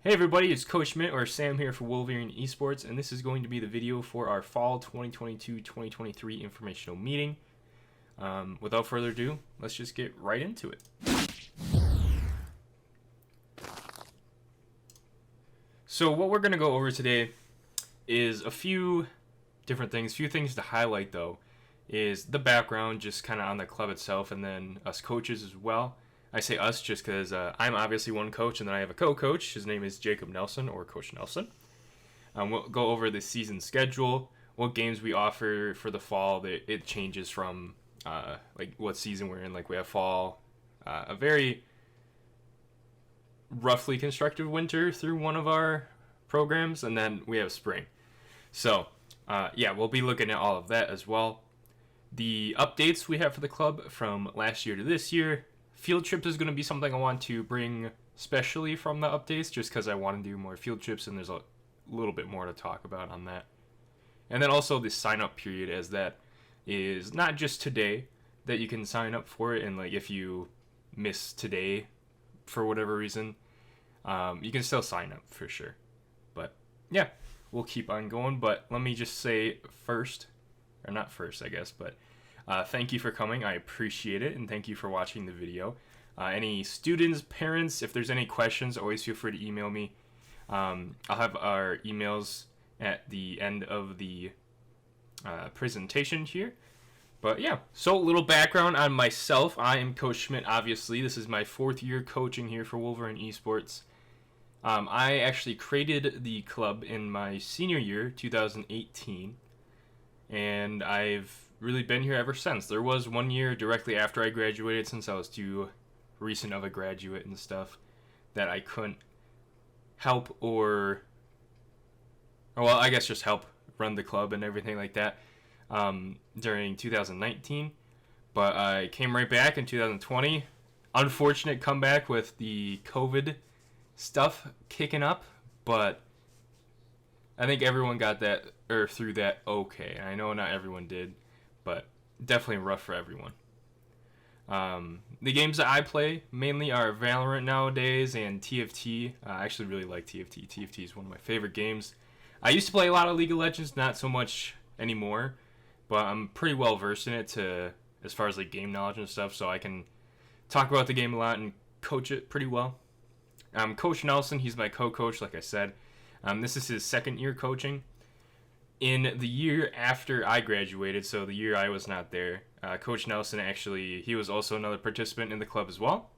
Hey everybody, it's Coach Schmidt or Sam here for Wolverine Esports, and this is going to be the video for our Fall 2022-2023 informational meeting. Without further ado, let's just get right into it. So what we're going to go over today is a few different things. Few things to highlight though is the background, just kind of on the club itself, and then us coaches as well. I say us just because I'm obviously one coach, and then I have a co-coach. His name is Jacob Nelson, or Coach Nelson. We'll go over the season schedule, what games we offer for the fall. It changes from like what season we're in. Like we have fall, a very roughly constructed winter through one of our programs, and then we have spring. So yeah, we'll be looking at all of that as well. The updates we have for the club from last year to this year. Field trips is going to be something I want to bring specially from the updates, just because I want to do more field trips, and there's a little bit more to talk about on that. And then also the sign-up period, as that is not just today that you can sign up for it, and like if you miss today for whatever reason, you can still sign up for sure. But yeah, we'll keep on going. But let me just say first, or not first I guess, but thank you for coming. I appreciate it, and thank you for watching the video. Any students, parents, if there's any questions, always feel free to email me. I'll have our emails at the end of the presentation here. But yeah, so a little background on myself. I am Coach Schmidt, obviously. This is my 4th year coaching here for Wolverine Esports. I actually created the club in my senior year, 2018, and I've really been here ever since. There was 1 year directly after I graduated, since I was too recent of a graduate and stuff, that I couldn't help well, I guess just help run the club and everything like that during 2019. But I came right back in 2020. Unfortunate comeback with the COVID stuff kicking up, but I think everyone got that or through that okay. I know not everyone did, but definitely rough for everyone. The games that I play mainly are Valorant nowadays and TFT. I actually really like TFT. TFT is one of my favorite games. I used to play a lot of League of Legends, not so much anymore, but I'm pretty well versed in it as far as like game knowledge and stuff, so I can talk about the game a lot and coach it pretty well. Coach Nelson, he's my co-coach, like I said. This is his 2nd year coaching. In the year after I graduated, so the year I was not there, Coach Nelson actually, he was also another participant in the club as well.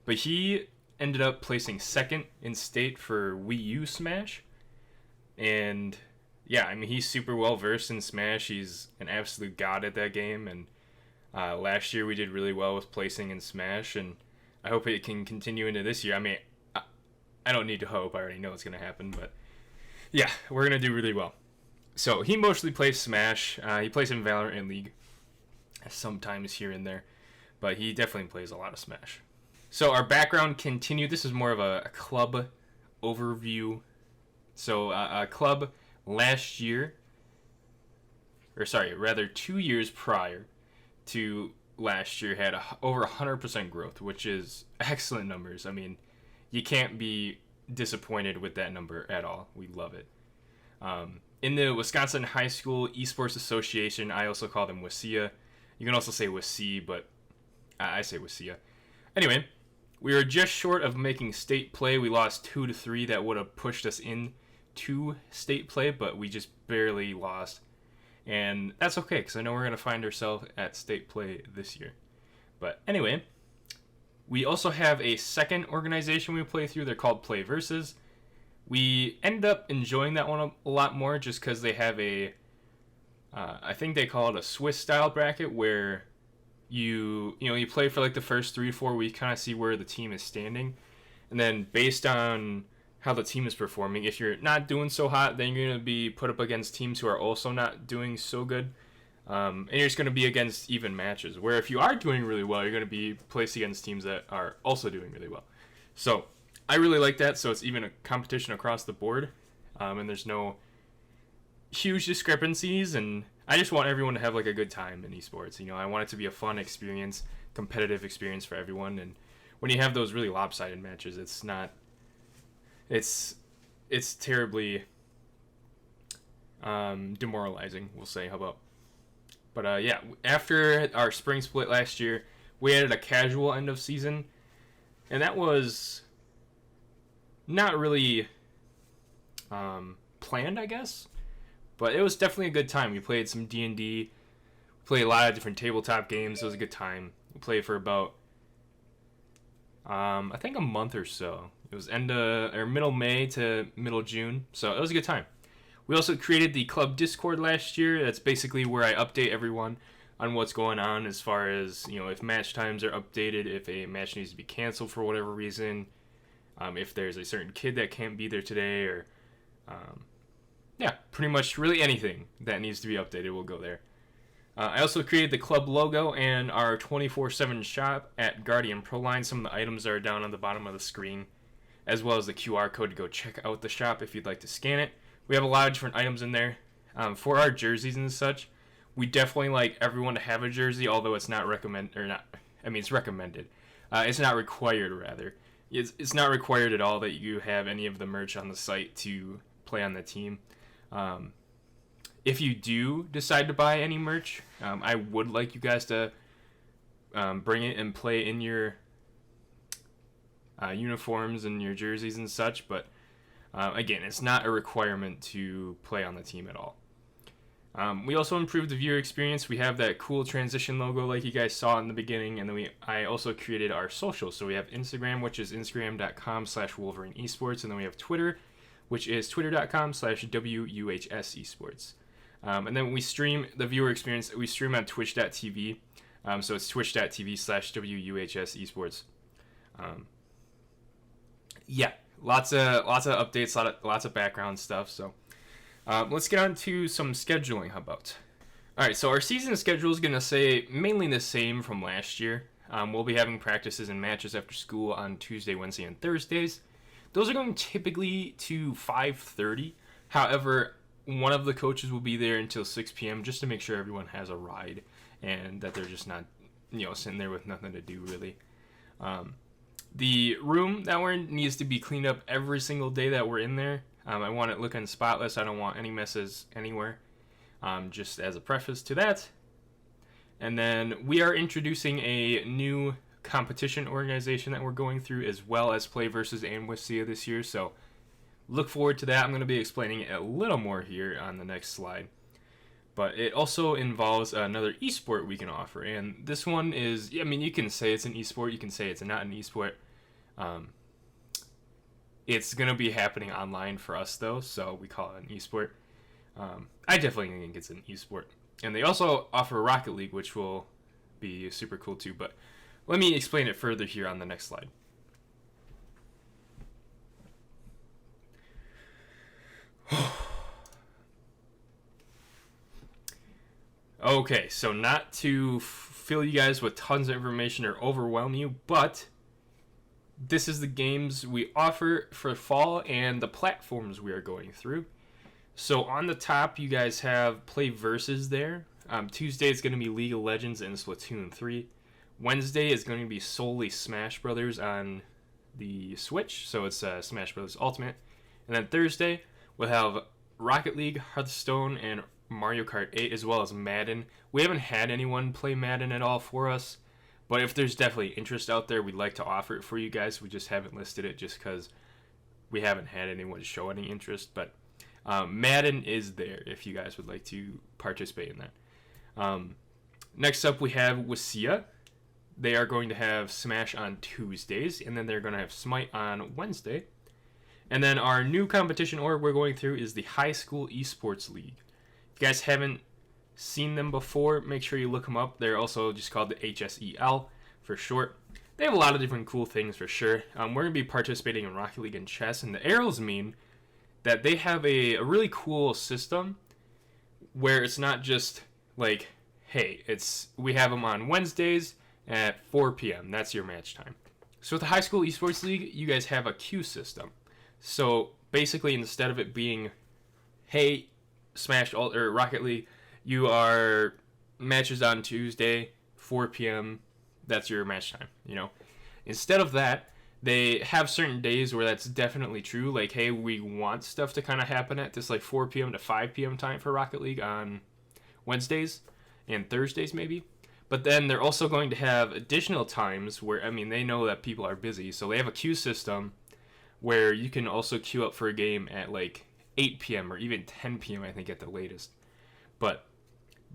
But he ended up placing 2nd in state for Wii U Smash. And yeah, I mean, he's super well versed in Smash. He's an absolute god at that game. And last year we did really well with placing in Smash. And I hope it can continue into this year. I mean, I don't need to hope. I already know it's going to happen. But yeah, we're going to do really well. So he mostly plays Smash. He plays in Valorant and League sometimes here and there, but he definitely plays a lot of Smash. So our background continued. This is more of a club overview. So a club last year, or sorry, rather 2 years prior to last year, had over 100% growth, which is excellent numbers. I mean, you can't be disappointed with that number at all. We love it. In the Wisconsin High School Esports Association, I also call them WSIA. You can also say WSI, but I say WSIA. Anyway, we were just short of making state play. We lost 2-3. That would have pushed us in to state play, but we just barely lost. And that's okay, because I know we're going to find ourselves at state play this year. But anyway, we also have a 2nd organization we play through. They're called Play Versus. We ended up enjoying that one a lot more just because they have I think they call it a Swiss-style bracket, where you play for like the first 3 or 4 weeks, kind of see where the team is standing. And then based on how the team is performing, if you're not doing so hot, then you're going to be put up against teams who are also not doing so good. And you're just going to be against even matches, where if you are doing really well, you're going to be placed against teams that are also doing really well. So I really like that, so it's even a competition across the board, and there's no huge discrepancies, and I just want everyone to have like a good time in esports. I want it to be a fun experience, competitive experience for everyone, and when you have those really lopsided matches, it's not it's terribly demoralizing, we'll say. How about? But yeah, after our spring split last year, we added a casual end of season, and that was not really planned, I guess. But it was definitely a good time. We played some D&D, played a lot of different tabletop games. It was a good time. We played for about I think a month or so. It was middle May to middle June, so it was a good time. We also created the club Discord last year. That's basically where I update everyone on what's going on as far as, if match times are updated, if a match needs to be canceled for whatever reason, if there's a certain kid that can't be there today, or yeah, pretty much really anything that needs to be updated will go there. I also created the club logo and our 24/7 shop at Guardian Proline. Some of the items are down on the bottom of the screen, as well as the QR code to go check out the shop if you'd like to scan it. We have a lot of different items in there. For our jerseys and such, we definitely like everyone to have a jersey, although it's not it's recommended. It's not required, rather. It's not required at all that you have any of the merch on the site to play on the team. If you do decide to buy any merch, I would like you guys to bring it and play in your uniforms and your jerseys and such, but again, it's not a requirement to play on the team at all. We also improved the viewer experience. We have that cool transition logo like you guys saw in the beginning, and then I also created our socials. So we have Instagram, which is instagram.com/Wolverine Esports, and then we have Twitter, which is twitter.com/WUHS Esports. And then we stream the viewer experience. We stream on twitch.tv. So it's twitch.tv/WUHS Esports. Yeah, lots of updates, lots of background stuff. So let's get on to some scheduling. How about? All right, so our season schedule is going to stay mainly the same from last year. We'll be having practices and matches after school on Tuesday, Wednesday, and Thursdays. Those are going typically to 5:30. However, one of the coaches will be there until 6 p.m. just to make sure everyone has a ride and that they're just not, sitting there with nothing to do, really. The room that we're in needs to be cleaned up every single day that we're in there. I want it looking spotless. I don't want any messes anywhere, just as a preface to that. And then we are introducing a new competition organization that we're going through, as well as Play versus Anwistia this year, so look forward to that. I'm going to be explaining it a little more here on the next slide. But it also involves another esport we can offer. And this one is, you can say it's an esport. You can say it's not an esport. It's going to be happening online for us, though, so we call it an esport. I definitely think it's an esport. And they also offer Rocket League, which will be super cool, too. But let me explain it further here on the next slide. Okay, so not to fill you guys with tons of information or overwhelm you, but this is the games we offer for fall and the platforms we are going through. So on the top, you guys have Play Versus there. Tuesday is going to be League of Legends and Splatoon 3. Wednesday is going to be solely Smash Brothers on the Switch, so it's Smash Brothers Ultimate. And then Thursday, we'll have Rocket League, Hearthstone, and Mario Kart 8, as well as Madden. We haven't had anyone play Madden at all for us, but if there's definitely interest out there, we'd like to offer it for you guys. We just haven't listed it just because we haven't had anyone show any interest, but Madden is there if you guys would like to participate in that. Next up, we have Wasia. They are going to have Smash on Tuesdays, and then they're going to have Smite on Wednesday. And then our new competition org we're going through is the High School Esports League. If you guys haven't seen them before, make sure you look them up. They're also just called the HSEL for short. They have a lot of different cool things for sure. We're going to be participating in Rocket League and chess, and the arrows mean that they have a really cool system where it's not just like, hey, we have them on Wednesdays at 4 p.m. That's your match time. So with the High School Esports League, you guys have a queue system. So basically, instead of it being, hey, Smash or Rocket League, you are matches on Tuesday, 4 p.m. That's your match time. Instead of that, They have certain days where that's definitely true. Like, hey, we want stuff to kind of happen at this like 4 p.m. to 5 p.m. time for Rocket League on Wednesdays and Thursdays maybe. But then they're also going to have additional times where, I mean, they know that people are busy. So they have a queue system where you can also queue up for a game at like 8 p.m. or even 10 p.m. I think at the latest. But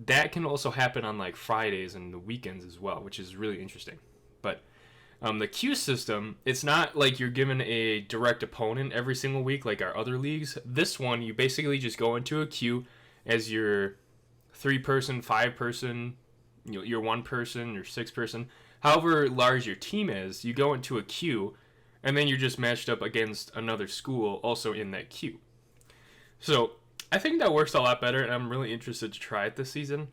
that can also happen on like Fridays and the weekends as well, which is really interesting. But the queue system, it's not like you're given a direct opponent every single week like our other leagues. This one, you basically just go into a queue as your 3-person, 5-person, your 1-person, your 6-person, however large your team is, you go into a queue, and then you're just matched up against another school also in that queue. So I think that works a lot better, and I'm really interested to try it this season.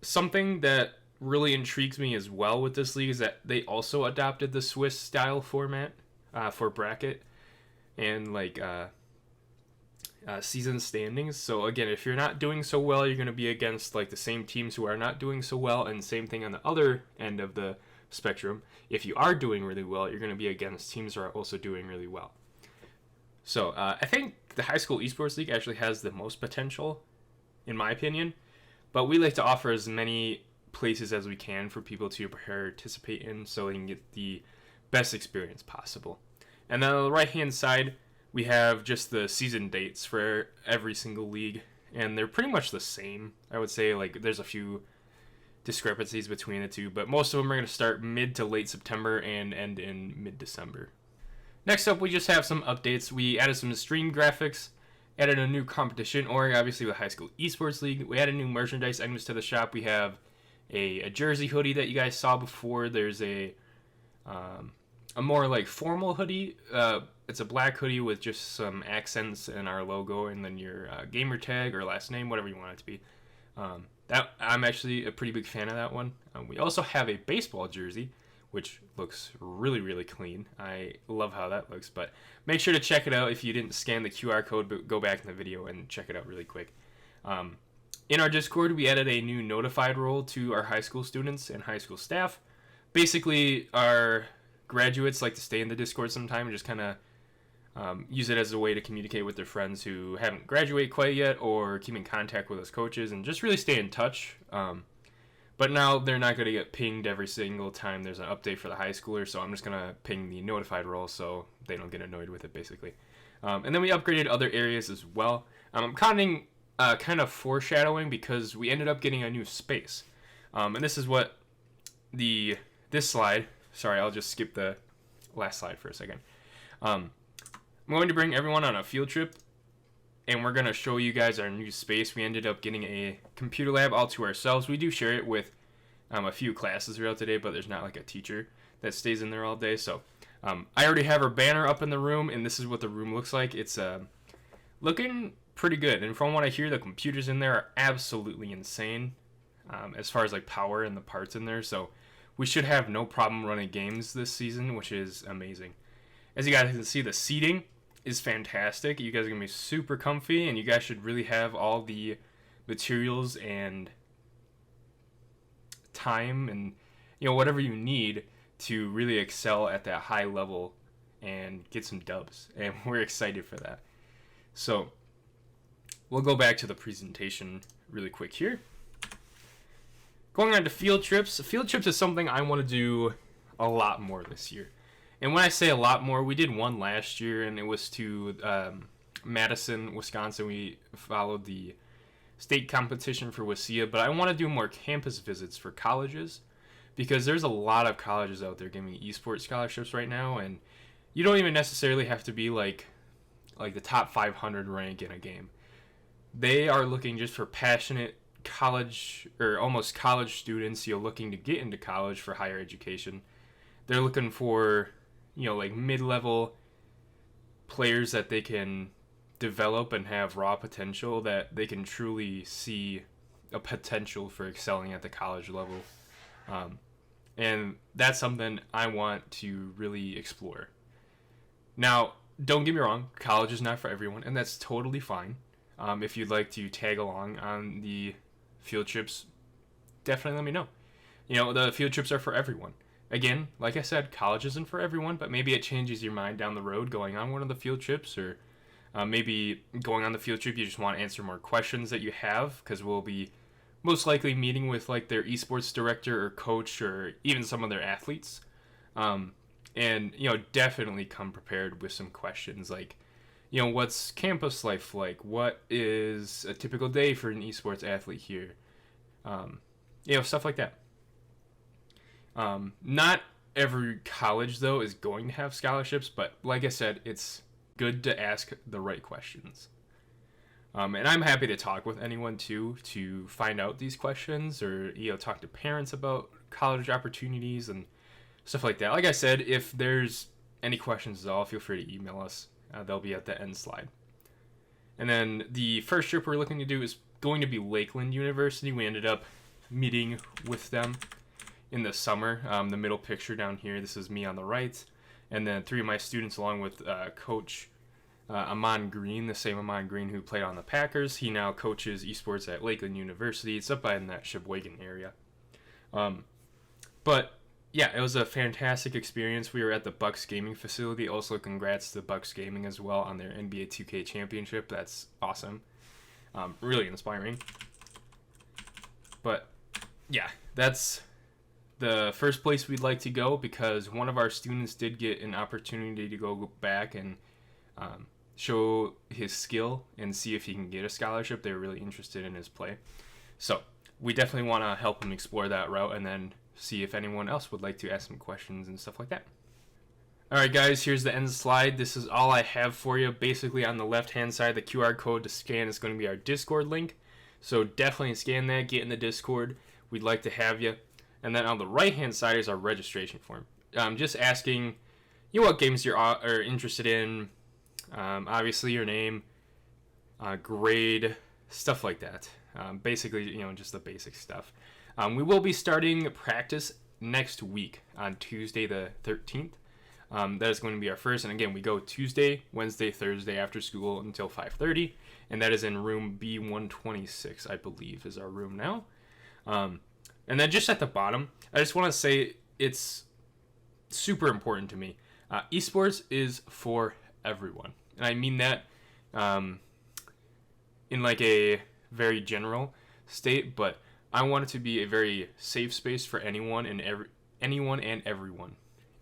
Something that really intrigues me as well with this league is that they also adopted the Swiss style format for bracket and like season standings. So again, if you're not doing so well, you're going to be against like the same teams who are not doing so well, and same thing on the other end of the spectrum. If you are doing really well, you're going to be against teams who are also doing really well. So I think the high school esports league actually has the most potential, in my opinion, but we like to offer as many places as we can for people to participate in so they can get the best experience possible. And then on the right hand side, we have just the season dates for every single league, and they're pretty much the same. I would say like there's a few discrepancies between the two, but most of them are going to start mid to late September and end in mid-December. Next up, we just have some updates. We added some stream graphics, added a new competition org, obviously with High School Esports League. We added new merchandise items to the shop. We have a jersey hoodie that you guys saw before. There's a more like formal hoodie. It's a black hoodie with just some accents and our logo, and then your gamer tag or last name, whatever you want it to be. That I'm actually a pretty big fan of that one. We also have a baseball jersey, which looks really, really clean. I love how that looks, but make sure to check it out. If you didn't scan the QR code, but go back in the video and check it out really quick. In our Discord, we added a new notified role to our high school students and high school staff. Basically, our graduates like to stay in the Discord sometime and just kind of use it as a way to communicate with their friends who haven't graduated quite yet, or keep in contact with us coaches and just really stay in touch. But now they're not going to get pinged every single time there's an update for the high schooler, so I'm just going to ping the notified role so they don't get annoyed with it, basically. And then we upgraded other areas as well. I'm kind of foreshadowing because we ended up getting a new space. And this is what this slide, sorry, I'll just skip the last slide for a second. I'm going to bring everyone on a field trip, and we're going to show you guys our new space. We ended up getting a computer lab all to ourselves. We do share it with a few classes throughout the day, but there's not like a teacher that stays in there all day. So I already have our banner up in the room, and this is what the room looks like. It's looking pretty good, and from what I hear, the computers in there are absolutely insane as far as like power and the parts in there. So we should have no problem running games this season, which is amazing. As you guys can see, the seating is fantastic. You guys are gonna be super comfy, and you guys should really have all the materials and time and whatever you need to really excel at that high level and get some dubs, and we're excited for that. So we'll go back to the presentation really quick here. Going on to field trips. Field trips is something I want to do a lot more this year. And when I say a lot more, we did one last year, and it was to Madison, Wisconsin. We followed the state competition for WASIA, but I want to do more campus visits for colleges, because there's a lot of colleges out there giving esports scholarships right now, and you don't even necessarily have to be like the top 500 rank in a game. They are looking just for passionate college or almost college students, looking to get into college for higher education. They're looking for like mid-level players that they can develop and have raw potential, that they can truly see a potential for excelling at the college level. And that's something I want to really explore. Now, don't get me wrong, college is not for everyone, and that's totally fine. If you'd like to tag along on the field trips, definitely let me know. The field trips are for everyone. again, like I said, college isn't for everyone, but maybe it changes your mind down the road going on one of the field trips, or maybe going on the field trip you just want to answer more questions that you have, because we'll be most likely meeting with like their esports director or coach or even some of their athletes. And definitely come prepared with some questions like, what's campus life like? What is a typical day for an esports athlete here? Stuff like that. Not every college, though, is going to have scholarships, but like I said, it's good to ask the right questions. And I'm happy to talk with anyone, too, to find out these questions, or, talk to parents about college opportunities and stuff like that. Like I said, if there's any questions at all, feel free to email us. They'll be at the end slide. And then the first trip we're looking to do is going to be Lakeland University. We ended up meeting with them in the summer. The middle picture down here, this is me on the right. And then 3 of my students along with Coach Amon Green, the same Amon Green who played on the Packers. He now coaches esports at Lakeland University. It's up in that Sheboygan area. But yeah, it was a fantastic experience. We were at the Bucks Gaming facility. Also, congrats to Bucks Gaming as well on their NBA 2K championship. That's awesome. Really inspiring. But yeah, that's the first place we'd like to go, because one of our students did get an opportunity to go back and show his skill and see if he can get a scholarship. They were really interested in his play. So we definitely want to help him explore that route, and then see if anyone else would like to ask some questions and stuff like that. Alright guys, here's the end slide. This is all I have for you. Basically on the left hand side, the QR code to scan is going to be our Discord link. So definitely scan that, get in the Discord. We'd like to have you. And then on the right hand side is our registration form. Just asking what games you are interested in. Obviously your name, grade, stuff like that. Basically, just the basic stuff. We will be starting practice next week on Tuesday the 13th. That is going to be our first. And again, we go Tuesday, Wednesday, Thursday after school until 5:30. And that is in room B126, I believe, is our room now. And then just at the bottom, I just want to say it's super important to me. Esports is for everyone. And I mean that in like a very general state, but I want it to be a very safe space for anyone and everyone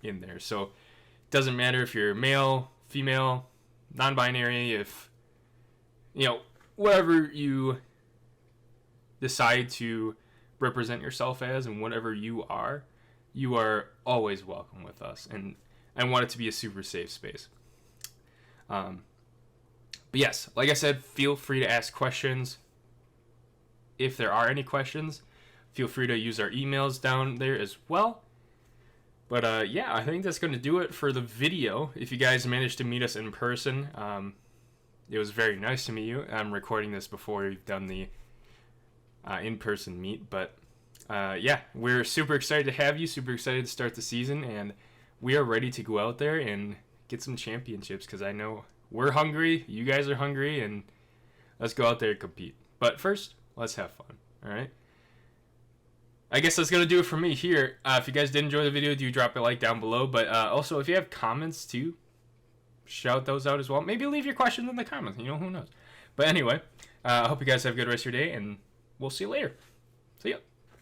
in there. So it doesn't matter if you're male, female, non-binary, if whatever you decide to represent yourself as and whatever you are always welcome with us. And I want it to be a super safe space. But yes, like I said, feel free to ask questions. If there are any questions, feel free to use our emails down there as well. But yeah, I think that's going to do it for the video. If you guys managed to meet us in person, it was very nice to meet you. I'm recording this before we've done the in-person meet. But yeah, we're super excited to have you, super excited to start the season, and we are ready to go out there and get some championships, because I know we're hungry, you guys are hungry, and let's go out there and compete. But first, let's have fun, all right? I guess that's going to do it for me here. If you guys did enjoy the video, do drop a like down below. But also, if you have comments, too, shout those out as well. Maybe leave your questions in the comments. Who knows? But anyway, I hope you guys have a good rest of your day, and we'll see you later. See ya.